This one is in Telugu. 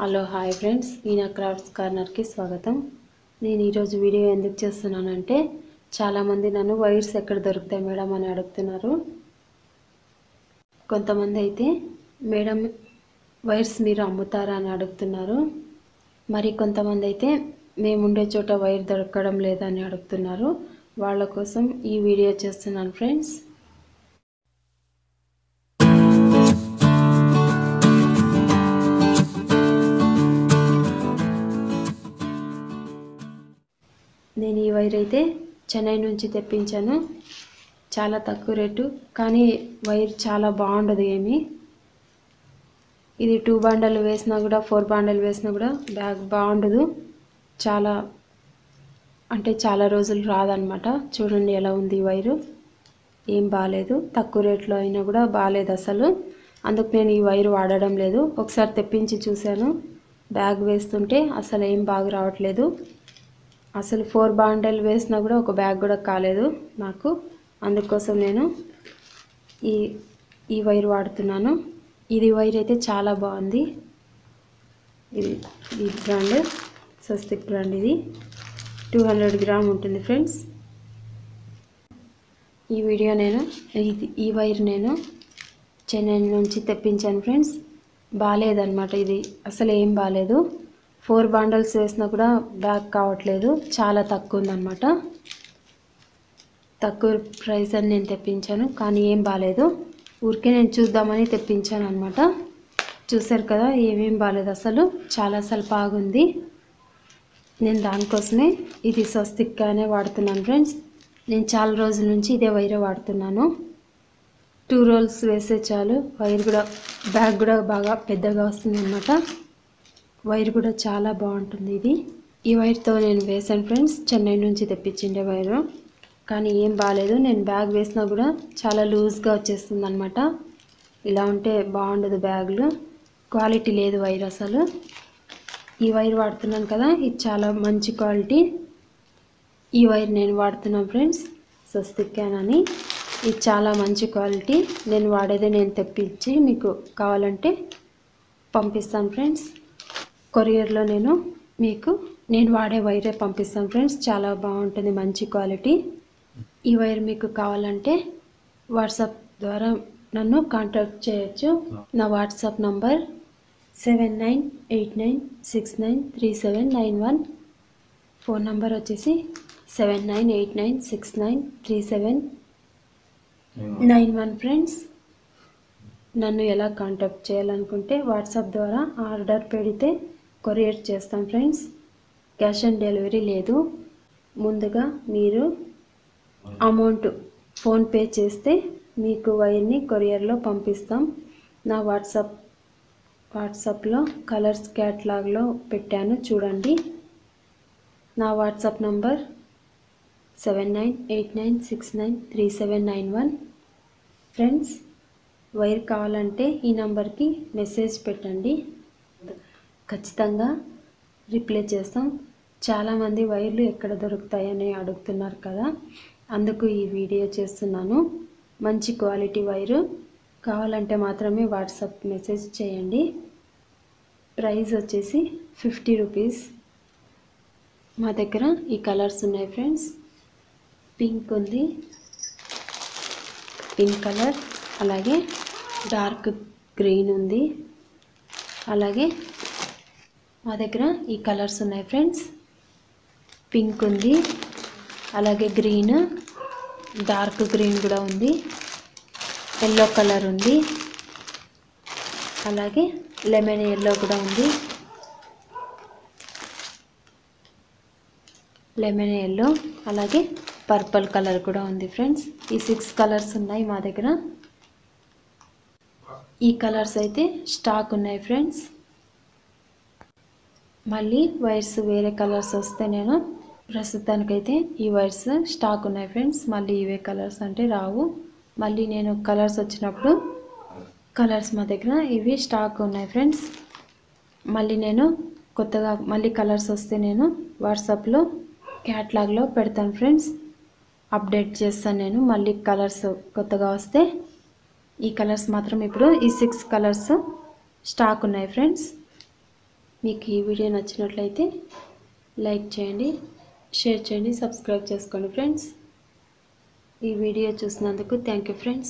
హలో హాయ్ ఫ్రెండ్స్, ఈనా క్రాఫ్ట్స్ కార్నర్కి స్వాగతం. నేను ఈరోజు వీడియో ఎందుకు చేస్తున్నానంటే చాలామంది నన్ను వైర్స్ ఎక్కడ దొరుకుతాయి మేడం అని అడుగుతున్నారు. కొంతమంది అయితే మేడం వైర్స్ మీరు అమ్ముతారా అని అడుగుతున్నారు. మరి కొంతమంది అయితే మేము ఉండే చోట వైర్ దొరకడం లేదని అడుగుతున్నారు. వాళ్ళ కోసం ఈ వీడియో చేస్తున్నాను ఫ్రెండ్స్. నేను ఈ వైర్ అయితే చెన్నై నుంచి తెప్పించాను. చాలా తక్కువ రేటు, కానీ వైర్ చాలా బాగుండదు. ఇది 2 బండలు వేసినా కూడా 4 బండలు వేసినా కూడా బ్యాగ్ బాగుండదు. చాలా రోజులు రాదనమాట. చూడండి ఎలా ఉంది ఈ వైరు, ఏం బాగాలేదు. తక్కువ రేట్లో అయినా కూడా బాగాలేదు అసలు. అందుకు నేను ఈ వైర్ వాడడం లేదు. ఒకసారి తెప్పించి చూశాను, బ్యాగ్ వేస్తుంటే అసలు ఏం బాగా రావట్లేదు. అసలు 4 బండలు వేసినా కూడా ఒక బ్యాగ్ కూడా కాలేదు నాకు. అందుకోసం నేను ఈ వైర్ వాడుతున్నాను. ఇది వైర్ అయితే చాలా బాగుంది. ఇది బ్రాండ్ స్వస్తిక్ బ్రాండ్. ఇది 200 గ్రామ్ ఉంటుంది ఫ్రెండ్స్. ఈ వైర్ నేను చెన్నై నుంచి తెప్పించాను ఫ్రెండ్స్. బాగాలేదన్నమాట. ఇది అసలు ఏం బాగాలేదు. 4 బండల్స్ వేసినా కూడా బ్యాగ్ కావట్లేదు. చాలా తక్కువ ఉందన్నమాట. తక్కువ ప్రైస్ అని నేను తెప్పించాను, కానీ ఏం బాగాలేదు. ఊరికే నేను చూద్దామని తెప్పించాను అనమాట. చూసారు కదా, ఏమేం బాగాలేదు అసలు. చాలా బాగుంది. నేను దానికోసమే ఇది స్వస్తిక్గానే వాడుతున్నాను ఫ్రెండ్స్. నేను చాలా రోజుల నుంచి ఇదే వైరే వాడుతున్నాను. 2 రోల్స్ వేస్తే చాలు. వైర్ కూడా బ్యాగ్ కూడా బాగా పెద్దగా వస్తుంది అన్నమాట. వైర్ కూడా చాలా బాగుంటుంది. ఈ వైర్తో నేను వేసాను ఫ్రెండ్స్. చెన్నై నుంచి తెప్పించిండే వైరు, కానీ ఏం బాగాలేదు. నేను బ్యాగ్ వేసినా కూడా చాలా లూజ్గా వచ్చేస్తుంది అనమాట. ఇలా ఉంటే బాగుండదు బ్యాగులు. క్వాలిటీ లేదు వైర్ అసలు. ఈ వైర్ వాడుతున్నాను కదా, ఇది చాలా మంచి క్వాలిటీ. ఈ వైర్ నేను వాడుతున్నాను ఫ్రెండ్స్, స్వస్తిక్ క్యాన్ అని. ఇది చాలా మంచి క్వాలిటీ. నేను వాడేదే నేను తెప్పించి మీకు కావాలంటే పంపిస్తాను ఫ్రెండ్స్. కొరియర్లో నేను వాడే వైరే పంపిస్తాను ఫ్రెండ్స్. చాలా బాగుంటుంది, మంచి క్వాలిటీ. ఈ వైర్ మీకు కావాలంటే వాట్సాప్ ద్వారా నన్ను కాంటాక్ట్ చేయొచ్చు. నా వాట్సాప్ నంబర్ 7989693791. ఫోన్ నంబర్ వచ్చేసి 7989693791 ఫ్రెండ్స్. నన్ను ఎలా కాంటాక్ట్ చేయాలనుకుంటే వాట్సాప్ ద్వారా ఆర్డర్ పెడితే కొరియర్ చేస్తాం ఫ్రెండ్స్. క్యాష్ ఆన్ డెలివరీ లేదు. ముందుగా మీరు అమౌంట్ ఫోన్పే చేస్తే మీకు వైర్ని కొరియర్లో పంపిస్తాం. నా వాట్సాప్లో కలర్స్ క్యాటలాగ్లో పెట్టాను, చూడండి. నా వాట్సాప్ నంబర్ 7989693791 ఫ్రెండ్స్. వైర్ కావాలంటే ఈ నంబర్కి మెసేజ్ పెట్టండి, ఖచ్చితంగా రిప్లై చేస్తాం. చాలామంది వైర్లు ఎక్కడ దొరుకుతాయని అడుగుతున్నారు కదా, అందుకు ఈ వీడియో చేస్తున్నాను. మంచి క్వాలిటీ వైరు కావాలంటే మాత్రమే వాట్సాప్ మెసేజ్ చేయండి. ప్రైస్ వచ్చేసి 50 రూపీస్. మా దగ్గర ఈ కలర్స్ ఉన్నాయి ఫ్రెండ్స్. పింక్ ఉంది, పింక్ కలర్. అలాగే డార్క్ గ్రీన్ ఉంది. అలాగే మా దగ్గర ఈ కలర్స్ ఉన్నాయి ఫ్రెండ్స్. పింక్ ఉంది, అలాగే గ్రీన్, డార్క్ గ్రీన్ కూడా ఉంది, ఎల్లో కలర్ ఉంది, అలాగే లెమన్ ఎల్లో కూడా ఉంది. లెమన్ ఎల్లో, అలాగే పర్పుల్ కలర్ కూడా ఉంది ఫ్రెండ్స్. ఈ 6 కలర్స్ ఉన్నాయి మా దగ్గర. ఈ కలర్స్ అయితే స్టాక్ ఉన్నాయి ఫ్రెండ్స్. మళ్ళీ వైర్స్ వేరే కలర్స్ వస్తే నేను ప్రస్తుతానికైతే ఈ వైర్స్ స్టాక్ ఉన్నాయి ఫ్రెండ్స్. మళ్ళీ ఇవే కలర్స్ అంటే రావు. మళ్ళీ నేను కలర్స్ వచ్చినప్పుడు కలర్స్ మా దగ్గర ఇవి స్టాక్ ఉన్నాయి ఫ్రెండ్స్. మళ్ళీ నేను కొత్తగా కలర్స్ వస్తే నేను వాట్సాప్లో క్యాటలాగ్లో పెడతాను ఫ్రెండ్స్. అప్డేట్ చేస్తాను నేను. మళ్ళీ కలర్స్ కొత్తగా వస్తే ఈ కలర్స్ మాత్రం ఇప్పుడు ఈ 6 కలర్స్ స్టాక్ ఉన్నాయి ఫ్రెండ్స్. మీకు ఈ వీడియో నచ్చినట్లయితే లైక్ చేయండి, షేర్ చేయండి, సబ్స్క్రైబ్ చేసుకోండి ఫ్రెండ్స్. ఈ వీడియో చూసినందుకు థ్యాంక్ యూ ఫ్రెండ్స్.